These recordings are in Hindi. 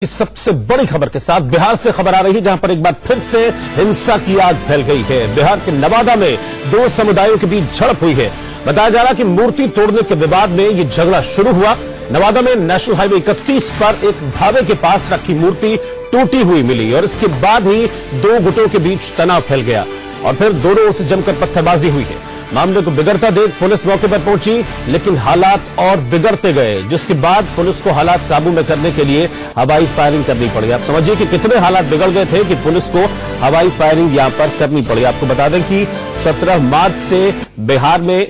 सबसे बड़ी खबर के साथ बिहार से खबर आ रही है, जहां पर एक बार फिर से हिंसा की आग फैल गई है। बिहार के नवादा में दो समुदायों के बीच झड़प हुई है। बताया जा रहा कि मूर्ति तोड़ने के विवाद में यह झगड़ा शुरू हुआ। नवादा में नेशनल हाईवे 31 पर एक ढाबे के पास रखी मूर्ति टूटी हुई मिली और इसके बाद ही दो गुटों के बीच तनाव फैल गया और फिर दोनों ओर से जमकर पत्थरबाजी हुई है। मामले को बिगड़ता देख पुलिस मौके पर पहुंची, लेकिन हालात और बिगड़ते गए, जिसके बाद पुलिस को हालात काबू में करने के लिए हवाई फायरिंग करनी पड़ी। आप समझिए कि कितने हालात बिगड़ गए थे कि पुलिस को हवाई फायरिंग यहां पर करनी पड़ी। आपको बता दें कि 17 मार्च से बिहार में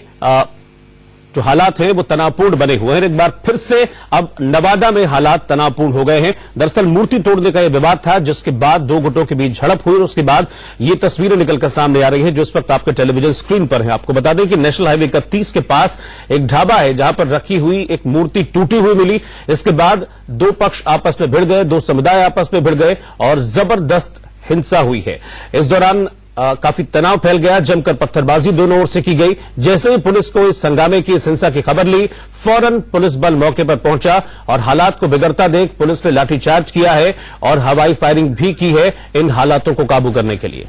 जो हालात हैं वो तनावपूर्ण बने हुए हैं। एक बार फिर से अब नवादा में हालात तनावपूर्ण हो गए हैं। दरअसल मूर्ति तोड़ने का यह विवाद था, जिसके बाद दो गुटों के बीच झड़प हुई और उसके बाद ये तस्वीरें निकलकर सामने आ रही हैं जो इस वक्त आपके टेलीविजन स्क्रीन पर है। आपको बता दें कि नेशनल हाईवे 31 के पास एक ढाबा है जहां पर रखी हुई एक मूर्ति टूटी हुई मिली। इसके बाद दो पक्ष आपस में भिड़ गए, दो समुदाय आपस में भिड़ गए और जबरदस्त हिंसा हुई है। इस दौरान काफी तनाव फैल गया, जमकर पत्थरबाजी दोनों ओर से की गई। जैसे ही पुलिस को इस हंगामे की, इस हिंसा की खबर ली, फौरन पुलिस बल मौके पर पहुंचा और हालात को बिगड़ता देख पुलिस ने लाठीचार्ज किया है और हवाई फायरिंग भी की है इन हालातों को काबू करने के लिए।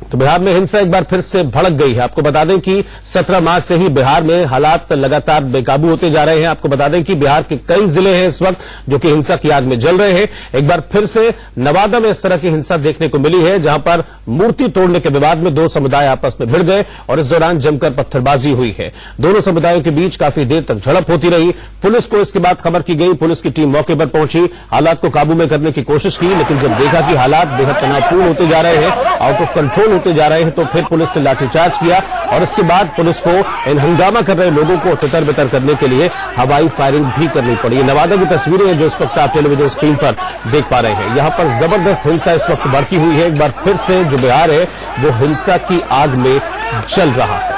तो बिहार में हिंसा एक बार फिर से भड़क गई है। आपको बता दें कि 17 मार्च से ही बिहार में हालात लगातार बेकाबू होते जा रहे हैं। आपको बता दें कि बिहार के कई जिले हैं इस वक्त जो कि हिंसा की आग में जल रहे हैं। एक बार फिर से नवादा में इस तरह की हिंसा देखने को मिली है, जहां पर मूर्ति तोड़ने के विवाद में दो समुदाय आपस में भिड़ गए और इस दौरान जमकर पत्थरबाजी हुई है। दोनों समुदायों के बीच काफी देर तक झड़प होती रही। पुलिस को इसके बाद खबर की गई, पुलिस की टीम मौके पर पहुंची, हालात को काबू में करने की कोशिश की, लेकिन जब देखा कि हालात बेहद तनावपूर्ण होते जा रहे हैं, आउट ऑफ कंट्रोल होते जा रहे हैं, तो फिर पुलिस ने लाठीचार्ज किया और इसके बाद पुलिस को इन हंगामा कर रहे लोगों को तितर बितर करने के लिए हवाई फायरिंग भी करनी पड़ी। नवादा की तस्वीरें हैं जो इस वक्त आप टेलीविजन स्क्रीन पर देख पा रहे हैं। यहां पर जबरदस्त हिंसा इस वक्त भड़की हुई है। एक बार फिर से जो बिहार है वो हिंसा की आग में जल रहा है।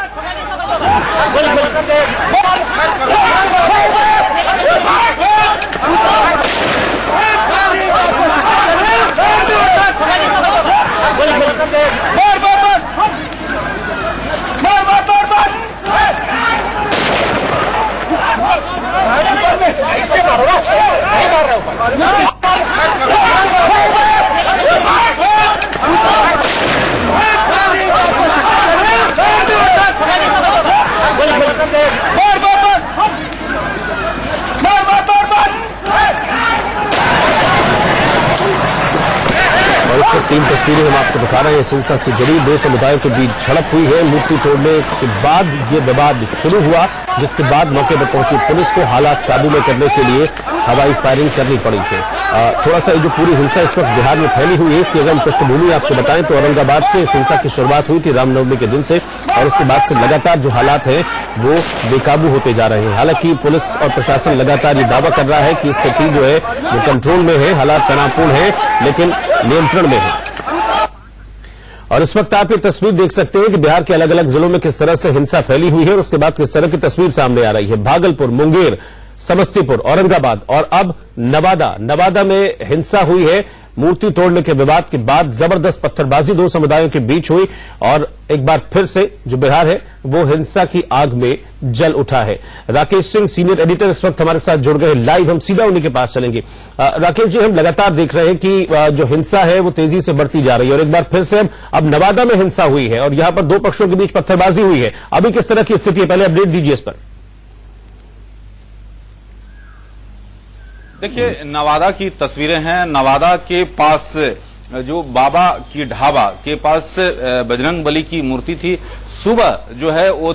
और इस वक्त 3 तस्वीरें हम आपको दिखा रहे हैं। हिंसा से जुड़ी दो समुदायों के बीच झड़प हुई है। मूर्ति तोड़ने के बाद ये विवाद शुरू हुआ, जिसके बाद मौके पर पहुंची पुलिस को हालात काबू में करने के लिए हवाई फायरिंग करनी पड़ी थी। थोड़ा सा ये जो पूरी हिंसा इस वक्त बिहार में फैली हुई है, इसकी अगर हम पृष्ठभूमि आपको बताएं तो औरंगाबाद से इस हिंसा की शुरुआत हुई थी रामनवमी के दिन से और उसके बाद से लगातार जो हालात हैं वो बेकाबू होते जा रहे हैं। हालांकि पुलिस और प्रशासन लगातार ये दावा कर रहा है कि स्थिति जो है वो कंट्रोल में है, हालात तनावपूर्ण है लेकिन नियंत्रण में है। और इस वक्त आप ये तस्वीर देख सकते हैं कि बिहार के अलग अलग जिलों में किस तरह से हिंसा फैली हुई है और उसके बाद किस तरह की तस्वीर सामने आ रही है। भागलपुर, मुंगेर, समस्तीपुर, औरंगाबाद और अब नवादा में हिंसा हुई है। मूर्ति तोड़ने के विवाद के बाद जबरदस्त पत्थरबाजी दो समुदायों के बीच हुई और एक बार फिर से जो बिहार है वो हिंसा की आग में जल उठा है। राकेश सिंह, सीनियर एडिटर, इस वक्त हमारे साथ जुड़ गए लाइव। हम सीधा उन्हीं के पास चलेंगे। राकेश जी, हम लगातार देख रहे हैं कि जो हिंसा है वो तेजी से बढ़ती जा रही है और एक बार फिर से अब नवादा में हिंसा हुई है और यहां पर दो पक्षों के बीच पत्थरबाजी हुई है। अभी किस तरह की स्थिति है, पहले अपडेट दीजिए इस पर। देखिए, नवादा की तस्वीरें हैं। नवादा के पास जो बाबा की ढाबा के पास बजरंग बली की मूर्ति थी, सुबह जो है वो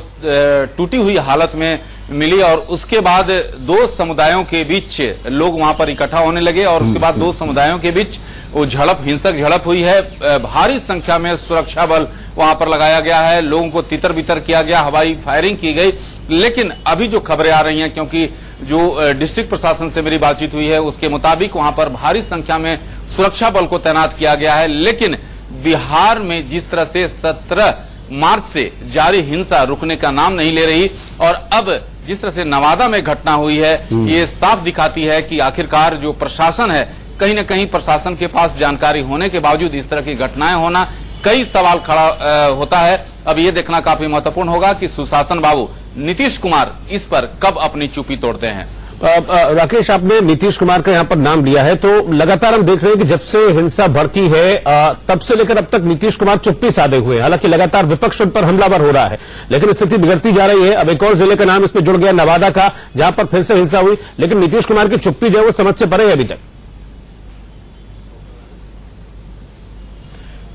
टूटी हुई हालत में मिली और उसके बाद दो समुदायों के बीच लोग वहां पर इकट्ठा होने लगे और उसके बाद दो समुदायों के बीच वो हिंसक झड़प हुई है। भारी संख्या में सुरक्षा बल वहां पर लगाया गया है, लोगों को तितर बितर किया गया, हवाई फायरिंग की गई। लेकिन अभी जो खबरें आ रही हैं, क्योंकि जो डिस्ट्रिक्ट प्रशासन से मेरी बातचीत हुई है उसके मुताबिक वहां पर भारी संख्या में सुरक्षा बल को तैनात किया गया है। लेकिन बिहार में जिस तरह से 17 मार्च से जारी हिंसा रुकने का नाम नहीं ले रही और अब जिस तरह से नवादा में घटना हुई है, ये साफ दिखाती है कि आखिरकार जो प्रशासन है, कहीं न कहीं प्रशासन के पास जानकारी होने के बावजूद इस तरह की घटनाएं होना, कई सवाल खड़ा होता है। अब ये देखना काफी महत्वपूर्ण होगा कि सुशासन बाबू नीतीश कुमार इस पर कब अपनी चुप्पी तोड़ते हैं। राकेश, आपने नीतीश कुमार का यहां पर नाम लिया है, तो लगातार हम देख रहे हैं कि जब से हिंसा भड़की है तब से लेकर अब तक नीतीश कुमार चुप्पी साधे हुए हैं। हालांकि लगातार विपक्ष उन पर हमलावर हो रहा है, लेकिन स्थिति बिगड़ती जा रही है। अब एक और जिले का नाम इसमें जुड़ गया, नवादा का, जहां पर फिर से हिंसा हुई, लेकिन नीतीश कुमार की चुप्पी जो है वो समझ से परे है अभी तक।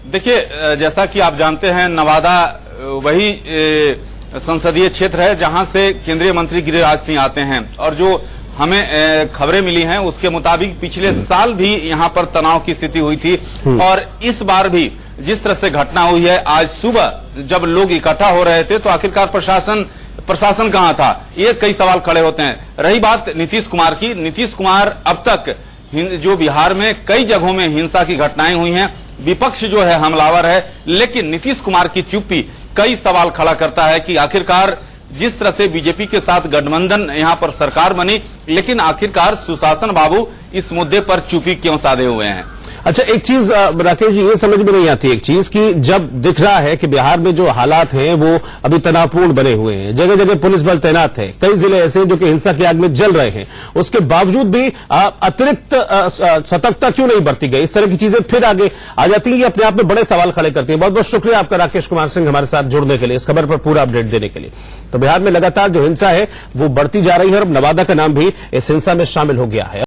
देखिए, जैसा कि आप जानते हैं, नवादा वही संसदीय क्षेत्र है जहां से केंद्रीय मंत्री गिरिराज सिंह आते हैं, और जो हमें खबरें मिली हैं उसके मुताबिक पिछले साल भी यहां पर तनाव की स्थिति हुई थी, और इस बार भी जिस तरह से घटना हुई है, आज सुबह जब लोग इकट्ठा हो रहे थे तो आखिरकार प्रशासन कहां था, ये कई सवाल खड़े होते हैं। रही बात नीतीश कुमार की, नीतीश कुमार अब तक जो बिहार में कई जगहों में हिंसा की घटनाएं हुई हैं, विपक्ष जो है हमलावर है, लेकिन नीतीश कुमार की चुप्पी कई सवाल खड़ा करता है कि आखिरकार जिस तरह से बीजेपी के साथ गठबंधन यहां पर सरकार बनी, लेकिन आखिरकार सुशासन बाबू इस मुद्दे पर चुप्पी क्यों साधे हुए हैं। अच्छा, एक चीज राकेश जी, ये समझ में नहीं आती एक चीज कि जब दिख रहा है कि बिहार में जो हालात हैं वो अभी तनावपूर्ण बने हुए हैं, जगह जगह पुलिस बल तैनात है, कई जिले ऐसे जो कि हिंसा की आग में जल रहे हैं, उसके बावजूद भी अतिरिक्त सतर्कता क्यों नहीं बरती गई? इस तरह की चीजें फिर आगे आ जाती है, ये अपने आप में बड़े सवाल खड़े करती है। बहुत बहुत शुक्रिया आपका राकेश कुमार सिंह हमारे साथ जुड़ने के लिए, इस खबर पर पूरा अपडेट देने के लिए। तो बिहार में लगातार जो हिंसा है वो बढ़ती जा रही है और अब नवादा का नाम भी इस हिंसा में शामिल हो गया है।